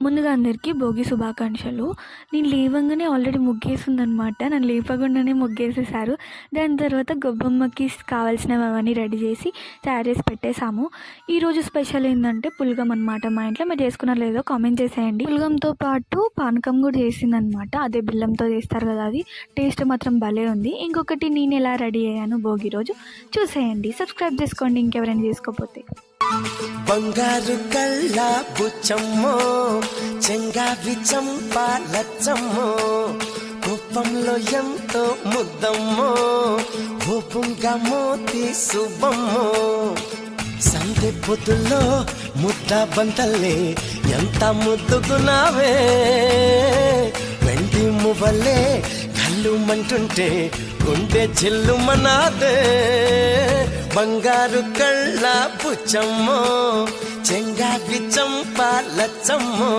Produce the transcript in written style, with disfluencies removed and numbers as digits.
ముందుగా అందరికీ భోగి శుభాకాంక్షలు. నేను లేవంగానే ఆల్రెడీ ముగ్గేసిందనమాట. నన్ను లేపకుండానే ముగ్గేసేసారు. దాని తర్వాత గొబ్బమ్మకి కావాల్సినవి అవన్నీ రెడీ చేసి తయారు చేసి పెట్టేసాము. ఈరోజు స్పెషల్ ఏంటంటే పులగం అనమాట. మా ఇంట్లో మీరు చేసుకున్నారో లేదో కామెంట్ చేసేయండి. పులగంతో పాటు పానకం కూడా చేసిందనమాట. అదే బెల్లంతో చేస్తారు కదా, అది టేస్ట్ మాత్రం భలే ఉంది. ఇంకొకటి నేను ఎలా రెడీ అయ్యాను భోగి రోజు చూసేయండి. సబ్స్క్రైబ్ చేసుకోండి ఇంకెవరైనా చేసుకోకపోతే. బంగారు కళ్ళ బుచ్చమ్మో, చెంగావి చంపాలచ్చమ్మో, కోపంలో ఎంతో ముద్దమ్మో, ఓపుంగా మోతి శుభమ్మో, సందె పొద్దుల్లో ముద్ద బంతల్లే ఎంత ముద్దుకున్నావే, వెండి మువ్వలే కళ్ళు మంటుంటే గుండె చిల్లుమనాదే. బంగారు కళ్ళ బుచ్చమ్మో, చెంగావి చంపాలచ్చమ్మో.